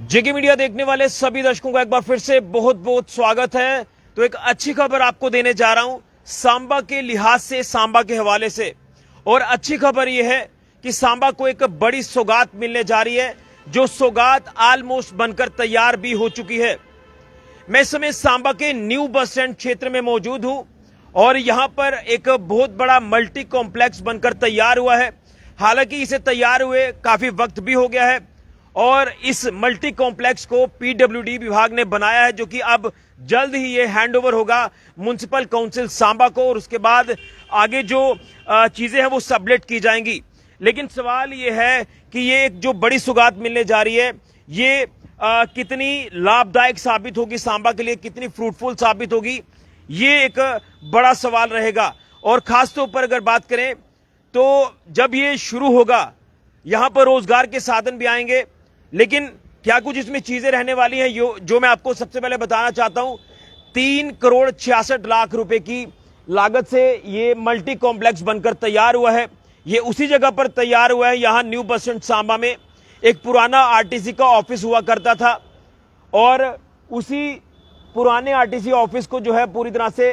जेके media देखने वाले सभी दर्शकों का एक बार फिर से बहुत बहुत स्वागत है। तो एक अच्छी खबर आपको देने जा रहा हूं सांबा के लिहाज से, सांबा के हवाले से। और अच्छी खबर यह है कि सांबा को एक बड़ी सौगात मिलने जा रही है, जो सौगात ऑलमोस्ट बनकर तैयार भी हो चुकी है। मैं इस समय सांबा के न्यू बस स्टैंड क्षेत्र में मौजूद हूं और यहां पर एक बहुत बड़ा मल्टी कॉम्प्लेक्स बनकर तैयार हुआ है। हालांकि इसे तैयार हुए काफी वक्त भी हो गया है और इस मल्टी कॉम्प्लेक्स को पीडब्ल्यूडी विभाग ने बनाया है, जो कि अब जल्द ही ये हैंडओवर होगा म्युनिसिपल काउंसिल सांबा को और उसके बाद आगे जो चीजें हैं वो सबलेट की जाएंगी। लेकिन सवाल ये है कि ये एक जो बड़ी सौगात मिलने जा रही है, ये कितनी लाभदायक साबित होगी सांबा के लिए, कितनी फ्रूटफुल साबित होगी, ये एक बड़ा सवाल रहेगा। और खासतौर पर अगर बात करें तो जब ये शुरू होगा यहां पर रोजगार के साधन भी आएंगे, लेकिन क्या कुछ इसमें चीजें रहने वाली हैं जो मैं आपको सबसे पहले बताना चाहता हूं। 3,66,00,000 रुपए की लागत से ये मल्टी कॉम्प्लेक्स बनकर तैयार हुआ है। ये उसी जगह पर तैयार हुआ है, यहां न्यू बस स्टैंड सांबा में एक पुराना आरटीसी का ऑफिस हुआ करता था और उसी पुराने आरटीसी ऑफिस को जो है पूरी तरह से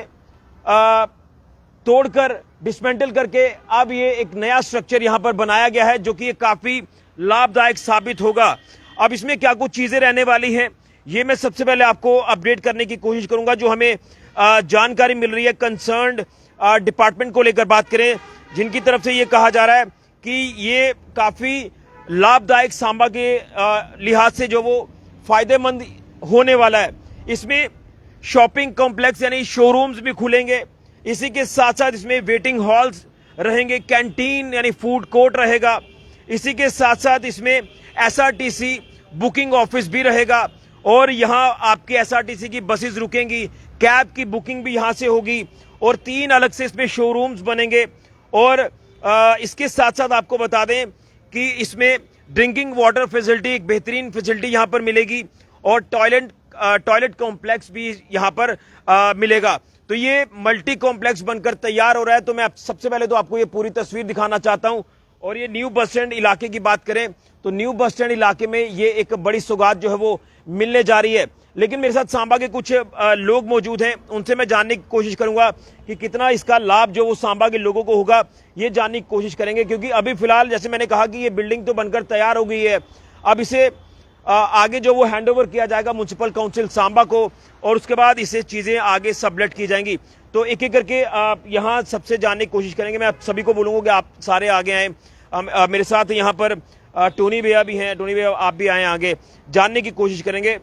तोड़कर डिसमेंटल करके अब ये एक नया स्ट्रक्चर यहां पर बनाया गया है, जो कि ये काफी लाभदायक साबित होगा। अब इसमें क्या कुछ चीजें रहने वाली हैं ये मैं सबसे पहले आपको अपडेट करने की कोशिश करूंगा। जो हमें जानकारी मिल रही है कंसर्न्ड डिपार्टमेंट को लेकर बात करें, जिनकी तरफ से ये कहा जा रहा है कि ये काफी लाभदायक सांबा के लिहाज से जो वो फायदेमंद होने वाला है। इसमें शॉपिंग कॉम्प्लेक्स यानी शोरूम्स भी खुलेंगे, इसी के साथ साथ इसमें वेटिंग हॉल्स रहेंगे, कैंटीन यानी फूड कोर्ट रहेगा, इसी के साथ साथ इसमें एसआरटीसी बुकिंग ऑफिस भी रहेगा और यहां आपके एसआरटीसी की बसेस रुकेंगी, कैब की बुकिंग भी यहां से होगी और 3 अलग से इसमें शोरूम्स बनेंगे। और इसके साथ साथ आपको बता दें कि इसमें ड्रिंकिंग वाटर फैसिलिटी, एक बेहतरीन फैसिलिटी यहां पर मिलेगी और टॉयलेट कॉम्प्लेक्स भी यहां पर मिलेगा। तो ये मल्टी कॉम्प्लेक्स बनकर तैयार हो रहा है। तो मैं सबसे पहले तो आपको ये पूरी तस्वीर दिखाना चाहता हूं। और ये न्यू बस स्टैंड इलाके की बात करें तो न्यू बस स्टैंड इलाके में ये एक बड़ी सौगात जो है वो मिलने जा रही है। लेकिन मेरे साथ सांबा के कुछ लोग मौजूद हैं, उनसे मैं जानने की कोशिश करूंगा कि कितना इसका लाभ जो वो सांबा के लोगों को होगा, ये जानने की कोशिश करेंगे। क्योंकि अभी फिलहाल जैसे मैंने कहा कि ये बिल्डिंग तो बनकर तैयार हो गई है, अब इसे आगे जो वो हैंडओवर किया जाएगा म्युनिसिपल काउंसिल सांबा को और उसके बाद इसे चीजें आगे सबलेट की जाएंगी। तो एक एक करके आप यहाँ सबसे जानने की कोशिश करेंगे। मैं आप सभी को बोलूंगा कि आप सारे आगे आए। मेरे साथ यहाँ पर टोनी भैया भी हैं, टोनी भैया आप भी आए, आगे जानने की कोशिश करेंगे।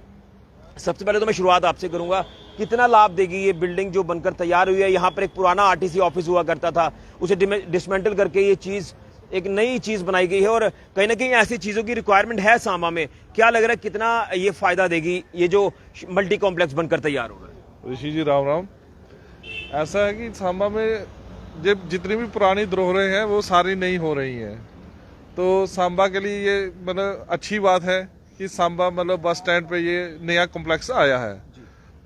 सबसे पहले तो मैं शुरुआत आपसे करूंगा, कितना लाभ देगी ये बिल्डिंग जो बनकर तैयार हुई है। यहाँ पर एक पुराना आरटीसी ऑफिस हुआ करता था, उसे डिसमेंटल करके ये चीज एक नई चीज बनाई गई है और कहीं ना कहीं ऐसी चीजों की रिक्वायरमेंट है सांबा में। क्या लग रहा है कितना ये फायदा देगी ये जो मल्टी कॉम्प्लेक्स बनकर तैयार होगा? ऋषि जी राम राम। ऐसा है कि सांबा में जब जितनी भी पुरानी धरोहरें हैं वो सारी नई हो रही हैं, तो सांबा के लिए ये मतलब अच्छी बात है कि सांबा मतलब बस स्टैंड पे ये नया कॉम्प्लेक्स आया है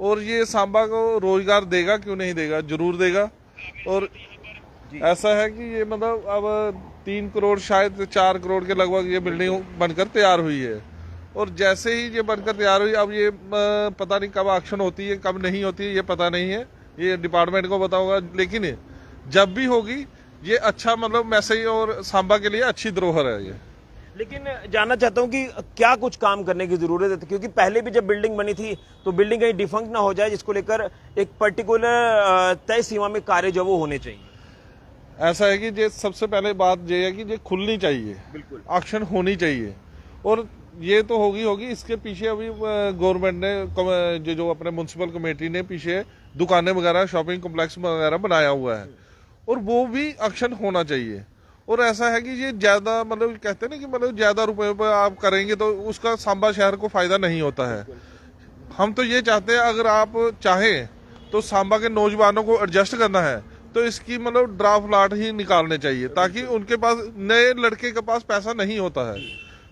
और ये सांबा को रोजगार देगा, क्यों नहीं देगा, जरूर देगा। और ऐसा है कि ये मतलब अब 3 करोड़ शायद 4 करोड़ के लगभग ये बिल्डिंग बनकर तैयार हुई है और जैसे ही ये बनकर तैयार हुई अब ये पता नहीं कब एक्शन होती है कब नहीं होती है, ये पता नहीं है, ये डिपार्टमेंट को पता होगा। लेकिन जब भी होगी ये अच्छा मतलब मैसेज और सांबा के लिए अच्छी धरोहर है ये। लेकिन जानना चाहता हूं कि क्या कुछ काम करने की जरूरत है, क्योंकि पहले भी जब बिल्डिंग बनी थी तो बिल्डिंग कहीं डिफंक्ट ना हो जाए, जिसको लेकर एक पर्टिकुलर तय सीमा में कार्य जो वो होने चाहिए। ऐसा है कि ये सबसे पहले बात ये है कि ये खुलनी चाहिए, बिल्कुल एक्शन होनी चाहिए और ये तो होगी। इसके पीछे अभी गवर्नमेंट ने जो अपने म्युनिसिपल कमेटी ने पीछे दुकानें वगैरह, शॉपिंग कॉम्प्लेक्स वगैरह बनाया हुआ है और वो भी एक्शन होना चाहिए। और ऐसा है कि ये ज्यादा मतलब कहते हैं ना कि मतलब ज्यादा रुपए पर आप करेंगे तो उसका सांबा शहर को फायदा नहीं होता है। हम तो ये चाहते हैं अगर आप चाहें तो सांबा के नौजवानों को एडजस्ट करना है तो इसकी मतलब ड्राफ्ट प्लाट ही निकालने चाहिए, ताकि उनके पास नए लड़के के पास पैसा नहीं होता है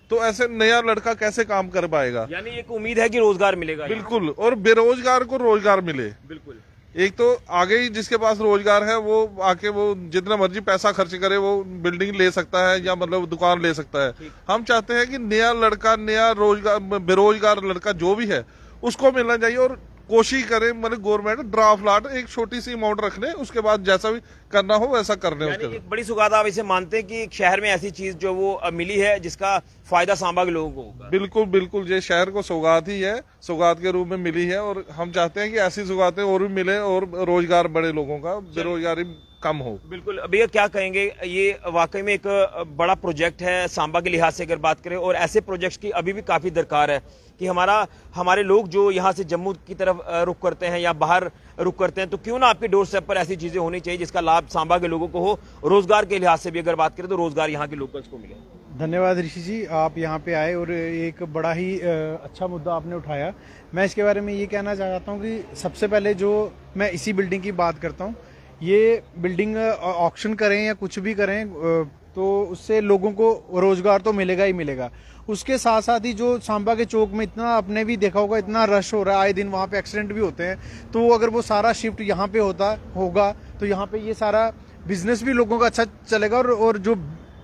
तो ऐसे नया लड़का कैसे काम कर पाएगा। यानी एक उम्मीद है कि रोजगार मिलेगा। बिल्कुल, और बेरोजगार को रोजगार मिले। बिल्कुल। एक तो आगे ही जिसके पास रोजगार है वो आके वो जितना मर्जी पैसा खर्च करे वो बिल्डिंग ले सकता है या मतलब दुकान ले सकता है। हम चाहते हैं कि नया लड़का, नया रोजगार, बेरोजगार लड़का जो भी है उसको मिलना चाहिए, और कोशिश करे मतलब गवर्नमेंट ड्राफ्ट लाट एक छोटी सी अमाउंट रख ले, उसके बाद जैसा भी करना हो वैसा कर ले। यानी एक बड़ी सौगात आप इसे मानते हैं कि एक शहर में ऐसी चीज जो वो मिली है जिसका फायदा सांबा के लोगों को होगा। बिल्कुल बिल्कुल, ये शहर को सौगात ही है, सौगात के रूप में मिली है, और हम चाहते हैं कि ऐसी सौगातें और भी मिले और रोजगार बढ़े लोगों का, बेरोजगारी कम हो। बिल्कुल। भैया क्या कहेंगे, ये वाकई में एक बड़ा प्रोजेक्ट है सांबा के लिहाज से अगर बात करें, और ऐसे प्रोजेक्ट्स की अभी भी काफी दरकार है कि हमारे लोग जो यहाँ से जम्मू की तरफ रुख करते हैं या बाहर रुख करते हैं, तो क्यों ना आपके डोर स्टेप पर ऐसी चीजें होनी चाहिए जिसका लाभ सांबा के लोगों को हो। रोजगार के लिहाज से भी अगर बात करें तो रोजगार यहाँ के लोकल्स को मिले। धन्यवाद ऋषि जी, आप यहाँ पे आए और एक बड़ा ही अच्छा मुद्दा आपने उठाया। मैं इसके बारे में ये कहना चाहता हूँ कि सबसे पहले जो मैं इसी बिल्डिंग की बात करता हूँ, ये बिल्डिंग ऑक्शन करें या कुछ भी करें तो उससे लोगों को रोजगार तो मिलेगा ही मिलेगा। उसके साथ साथ ही जो सांबा के चौक में इतना, आपने भी देखा होगा, इतना रश हो रहा है, आए दिन वहाँ पे एक्सीडेंट भी होते हैं, तो अगर वो सारा शिफ्ट यहाँ पे होगा तो यहाँ पे ये सारा बिजनेस भी लोगों का अच्छा चलेगा, और जो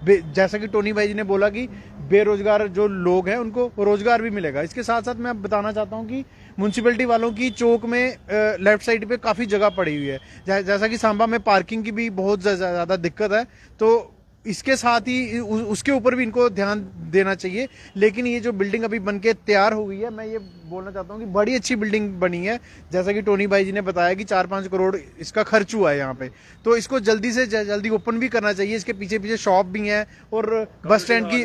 जैसा कि टोनी भाई जी ने बोला कि बेरोजगार जो लोग हैं उनको रोजगार भी मिलेगा। इसके साथ साथ मैं बताना चाहता हूँ कि म्यूनसिपैलिटी वालों की चौक में लेफ्ट साइड पे काफी जगह पड़ी हुई है, जैसा कि सांबा में पार्किंग की भी बहुत ज्यादा दिक्कत है, तो इसके साथ ही उसके ऊपर भी इनको ध्यान देना चाहिए। लेकिन ये जो बिल्डिंग अभी बनके तैयार हो गई है, मैं ये बोलना चाहता हूँ कि बड़ी अच्छी बिल्डिंग बनी है, जैसा कि टोनी भाई जी ने बताया कि 4-5 करोड़ इसका खर्च हुआ है यहाँ पे, तो इसको जल्दी से जल्दी ओपन भी करना चाहिए। इसके पीछे पीछे शॉप भी है और बस स्टैंड की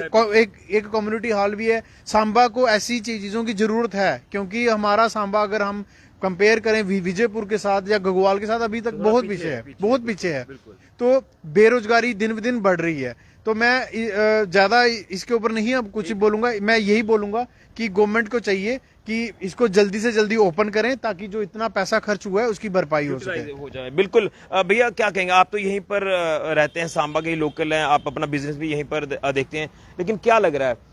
एक कम्युनिटी हॉल भी है। सांबा को ऐसी चीजों की जरूरत है, क्योंकि हमारा सांबा अगर हम कंपेयर करें विजयपुर के साथ या गगवाल के साथ, अभी तक बहुत पीछे है, तो बेरोजगारी दिन ब दिन बढ़ रही है। तो मैं ज्यादा इसके ऊपर नहीं अब कुछ बोलूंगा, मैं यही बोलूंगा कि गवर्नमेंट को चाहिए कि इसको जल्दी से जल्दी ओपन करें ताकि जो इतना पैसा खर्च हुआ है उसकी भरपाई हो जाए। बिल्कुल। भैया क्या कहेंगे, आप तो यहीं पर रहते हैं, सांबा के ही लोकल हैं, आप अपना बिजनेस भी यहीं पर देखते हैं, लेकिन क्या लग रहा है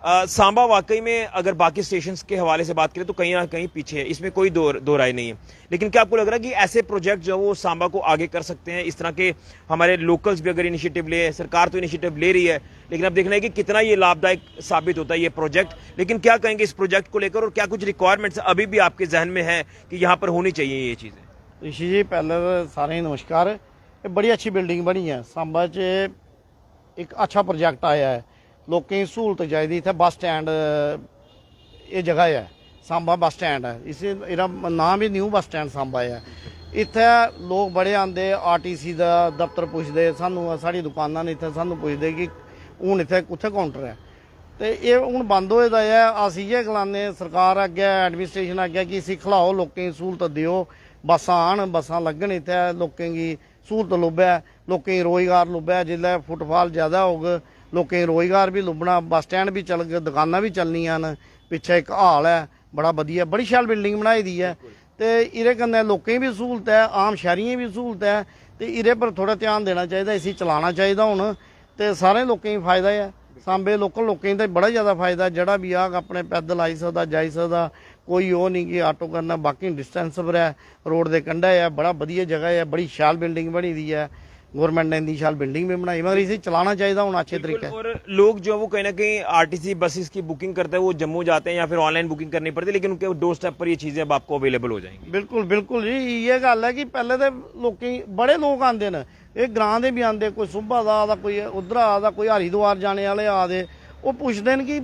सांबा वाकई में अगर बाकी स्टेशंस के हवाले से बात करें तो कहीं ना कहीं पीछे है, इसमें कोई दो राय नहीं है। लेकिन क्या आपको लग रहा है कि ऐसे प्रोजेक्ट जो वो सांबा को आगे कर सकते हैं, इस तरह के हमारे लोकल्स भी अगर इनिशिएटिव ले, सरकार तो इनिशिएटिव ले रही है, लेकिन अब देखना है कि कितना ये लाभदायक साबित होता है ये प्रोजेक्ट। लेकिन क्या कहेंगे इस प्रोजेक्ट को लेकर, और क्या कुछ रिक्वायरमेंट्स अभी भी आपके जहन में है कि यहाँ पर होनी चाहिए ये चीजें? ऋषि जी पहले सारे नमस्कार। ये बड़ी अच्छी बिल्डिंग बनी है, सांबा च एक अच्छा प्रोजेक्ट आया है, लोकें गी सहूलत चाहिए। इत्थै बस स्टैंड ये जगह है, सांबा बस स्टैंड है, इस एह्दा नाम भी न्यू बस स्टैंड सांबा है। इत्थै लोग बड़े आंदे, आरटीसी दा दफ्तर पुछदे सानू, साढ़ी दुकानां ने इत्थै सानू पुछदे कि हून इत्थै कुत्थै काउंटर है, ते एह् हून बंद होए दा है। अस इ'यै गलाने सरकार अग्गै, एडमिनिस्ट्रेशन अग्गै कि इसी खलाओ, लोकें गी सहूलत दिओ, बसां आन, बसां लग्गन, इत्थै लोकें गी सहूलत लुब्भै, लोकें गी रोजगार लुब्भै। जिसलै फुटफाल ज्यादा होग लोकें गी रोजगार भी लुब्भना, बस स्टैंड भी चलग, दुकानां भी चलनियां न, पिच्छे इक हाल है बड़ा वधिया, बड़ी शैल बिल्डिंग बनाई दी है, ते एह्दे कन्नै लोकें गी भी सहूलत है, आम शैहरियें गी भी सहूलत है, ते एह्दे पर थोड़ा ध्यान देना चाहिए, इसी चलाना चाहिए हून, ते सारे लोकें गी फायदा है। सांबे लोकल लोकें गी ते बड़ा ज़्यादा फायदा, जेह्ड़ा भी आग अपने पैदल आई सकदा, जाई सकदा, कोई ओह् नहीं कि आटो करना, बाकी डिस्टेंस पर है, रोड दे कंढे है, बड़ा वधिया जगह है, बड़ी शैल बिल्डिंग बनी दी है, गवर्नमेंट ने इतनी शाल बिल्डिंग भी बनाई, मगर इसे चलाना चाहिए हूँ अच्छे तरीके। और लोग जो वो कहीं ना कहीं आरटीसी बसेस की बुकिंग करते हैं, वो जम्मू जाते हैं या फिर ऑनलाइन बुकिंग करनी पड़ती है, लेकिन उनके डोर स्टेप पर ये चीजें अब आपको अवेलेबल हो जाएंगी। बिल्कुल बिल्कुल जी, ये गल है कि पहले तो लोग बड़े लोग आते हैं, ये ग्रां दे भी आते, कोई सुबह का आता, कोई उधर आता, कोई हरिद्वार जाने वाले आते, वो पुछते हैं कि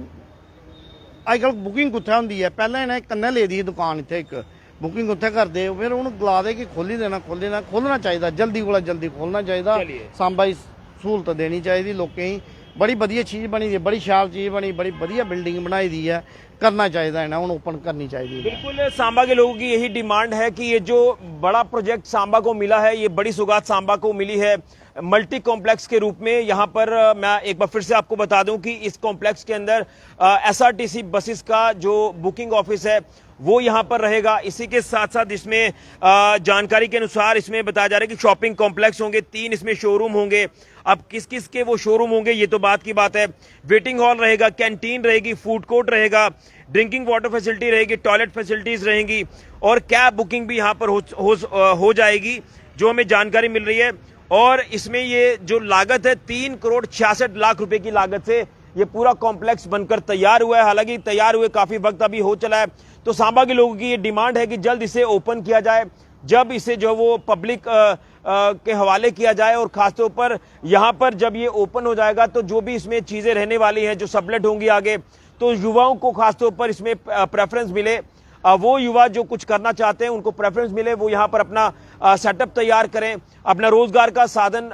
अजकल बुकिंग कुत्थै होंदी है। पहले इन्हें कन्नै ले दी दुकान, इत्थे एक बुकिंग उत्थे करते, फिर उन्होंने गला दे कि खोली देना, खोलना चाहिए, जल्दी कोला जल्दी खोलना चाहिए, सांबा गी सहूलत देनी चाहिए लोकें गी। बड़ी वधिया चीज़ बनी दी, बड़ी शैल चीज़ बनी, बड़ी वधिया बिल्डिंग बनाई दी है, करना चाहिए इन्हें हूँ ओपन करनी चाहिए। बिल्कुल, सांबा के लोगों की यही डिमांड है कि ये जो बड़ा प्रोजेक्ट सांबा को मिला है, ये बड़ी सौगात सांबा को मिली है, मल्टी कॉम्प्लेक्स के रूप में यहाँ पर मैं एक बार फिर से आपको बता दूं कि इस कॉम्प्लेक्स के अंदर एसआरटीसी बसेस का जो बुकिंग ऑफिस है वो यहाँ पर रहेगा। इसी के साथ साथ इसमें जानकारी के अनुसार इसमें बताया जा रहा है कि शॉपिंग कॉम्प्लेक्स होंगे, 3 इसमें शोरूम होंगे। अब किस किस के वो शोरूम होंगे ये तो बात की बात है। वेटिंग हॉल रहेगा, कैंटीन रहेगी, फूड कोर्ट रहेगा, ड्रिंकिंग वाटर फैसिलिटी रहेगी, टॉयलेट फैसिलिटीज रहेंगी और कैब बुकिंग भी यहाँ पर हो जाएगी, जो हमें जानकारी मिल रही है। और इसमें ये जो लागत है 3,66,00,000 रुपए की लागत से ये पूरा कॉम्प्लेक्स बनकर तैयार हुआ है। हालांकि तैयार हुए काफी वक्त अभी हो चला है, तो सांबा के लोगों की ये डिमांड है कि जल्द इसे ओपन किया जाए, जब इसे जो वो पब्लिक के हवाले किया जाए और खासतौर पर यहाँ पर जब ये ओपन हो जाएगा तो जो भी इसमें चीजें रहने वाली हैं, जो सबलेट होंगी आगे, तो युवाओं को खासतौर पर इसमें प्रेफरेंस मिले। वो युवा जो कुछ करना चाहते हैं उनको प्रेफरेंस मिले, वो यहाँ पर अपना सेटअप तैयार करें, अपना रोजगार का साधन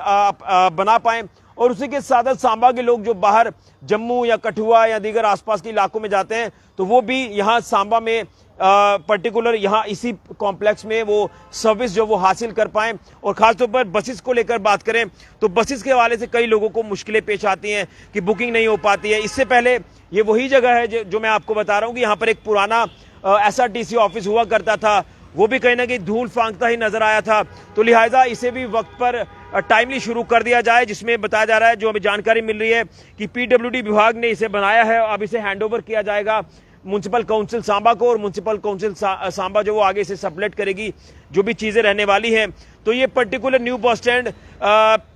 बना पाएं। और उसी के साथ सांबा के लोग जो बाहर जम्मू या कठुआ या दीगर आसपास के इलाकों में जाते हैं तो वो भी यहाँ सांबा में पर्टिकुलर यहाँ इसी कॉम्प्लेक्स में वो सर्विस जो वो हासिल कर पाएं। और खासतौर पर बसेस को लेकर बात करें तो बसेस के हवाले से कई लोगों को मुश्किलें पेश आती हैं कि बुकिंग नहीं हो पाती है। इससे पहले ये वही जगह है जो मैं आपको बता रहा हूँ कि यहाँ पर एक पुराना एसआरटीसी ऑफिस हुआ करता था, वो भी कहीं ना कहीं धूल फांकता ही नजर आया था। तो लिहाजा इसे भी वक्त पर टाइमली शुरू कर दिया जाए, जिसमें बताया जा रहा है, जो हमें जानकारी मिल रही है कि पीडब्ल्यूडी विभाग ने इसे बनाया है। अब इसे हैंडओवर किया जाएगा म्युनिसिपल काउंसिल सांबा को, और म्युनिसिपल काउंसिल सांबा जो वो आगे से सबलेट करेगी जो भी चीजें रहने वाली हैं। तो ये पर्टिकुलर न्यू बस स्टैंड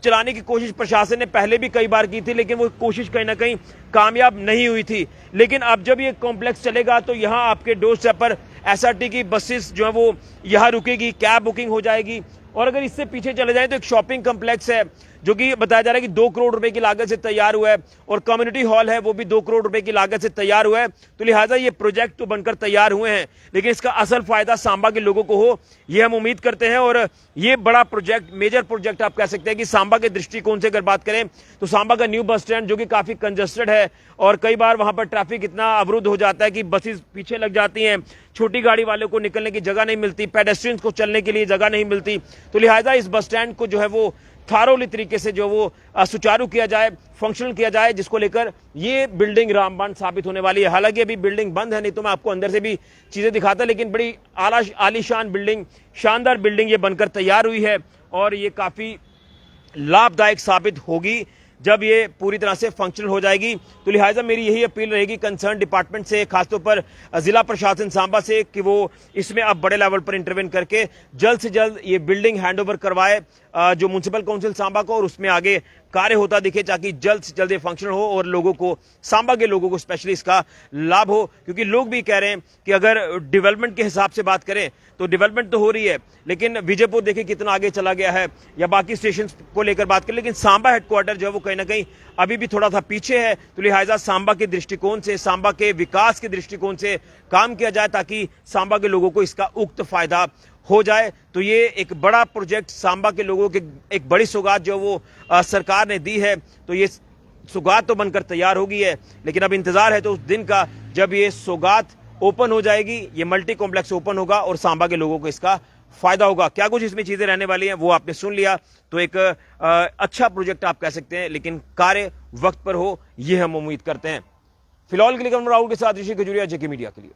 चलाने की कोशिश प्रशासन ने पहले भी कई बार की थी, लेकिन वो कोशिश कहीं ना कहीं कामयाब नहीं हुई थी। लेकिन अब जब ये कॉम्प्लेक्स चलेगा तो यहाँ आपके डोर स्टेप पर एसआरटी की बसेस जो है वो यहाँ रुकेगी, कैब बुकिंग हो जाएगी। और अगर इससे पीछे चले जाए तो एक शॉपिंग कम्प्लेक्स है जो कि बताया जा रहा है कि 2 करोड़ रुपए की लागत से तैयार हुआ है, और कम्युनिटी हॉल है वो भी 2 करोड़ रुपए की लागत से तैयार हुआ है। तो लिहाजा ये प्रोजेक्ट तो बनकर तैयार हुए हैं, लेकिन इसका असल फायदा सांबा के लोगों को हो ये हम उम्मीद करते हैं। और ये बड़ा प्रोजेक्ट, मेजर प्रोजेक्ट आप कह सकते हैं कि सांबा के दृष्टिकोण से अगर बात करें तो सांबा का न्यू बस स्टैंड जो कि काफी कंजस्टेड है और कई बार वहां पर ट्रैफिक इतना अवरुद्ध हो जाता है कि बसेस पीछे लग जाती हैं, छोटी गाड़ी वालों को निकलने की जगह नहीं मिलती, पेडेस्ट्रियंस को चलने के लिए जगह नहीं मिलती। तो लिहाजा इस बस स्टैंड को जो है वो थारोली तरीके से जो वो सुचारू किया जाए, फंक्शनल किया जाए, जिसको लेकर ये बिल्डिंग रामबाण साबित होने वाली है। हालांकि अभी बिल्डिंग बंद है, नहीं तो मैं आपको अंदर से भी चीजें दिखाता, लेकिन बड़ी आलीशान बिल्डिंग, शानदार बिल्डिंग ये बनकर तैयार हुई है और ये काफी लाभदायक साबित होगी जब ये पूरी तरह से फंक्शनल हो जाएगी। तो लिहाजा मेरी यही अपील रहेगी कंसर्न डिपार्टमेंट से, खासतौर पर जिला प्रशासन सांबा से, कि वो इसमें अब बड़े लेवल पर इंटरवेन करके जल्द से जल्द ये बिल्डिंग हैंडओवर करवाए जो म्युनिसिपल काउंसिल सांबा को, और उसमें आगे कार्य होता दिखे ताकि जल्द से जल्द ये फंक्शनल हो और लोगों को, सांबा के लोगों को स्पेशली इसका लाभ हो। क्योंकि लोग भी कह रहे हैं कि अगर डेवलपमेंट के हिसाब से बात करें तो डेवलपमेंट तो हो रही है, लेकिन विजयपुर देखिए कितना आगे चला गया है, या बाकी स्टेशन को लेकर बात करें, लेकिन सांबा हेडक्वार्टर जो है वो कहीं ना कहीं अभी भी थोड़ा सा पीछे है। तो लिहाजा सांबा के दृष्टिकोण से, सांबा के विकास के दृष्टिकोण से काम किया जाए ताकि सांबा के लोगों को इसका उक्त फायदा हो जाए। तो ये एक बड़ा प्रोजेक्ट सांबा के लोगों के एक बड़ी सौगात जो वो सरकार ने दी है, तो ये सौगात तो बनकर तैयार हो गई है, लेकिन अब इंतजार है तो उस दिन का जब ये सौगात ओपन हो जाएगी, ये मल्टी कॉम्प्लेक्स ओपन होगा और सांबा के लोगों को इसका फायदा होगा। क्या कुछ इसमें चीजें रहने वाली हैं वो आपने सुन लिया। तो एक अच्छा प्रोजेक्ट आप कह सकते हैं, लेकिन कार्य वक्त पर हो ये हम उम्मीद करते हैं। फिलहाल के लिए राहुल के साथ ऋषि खजूरिया, जेके मीडिया के लिए।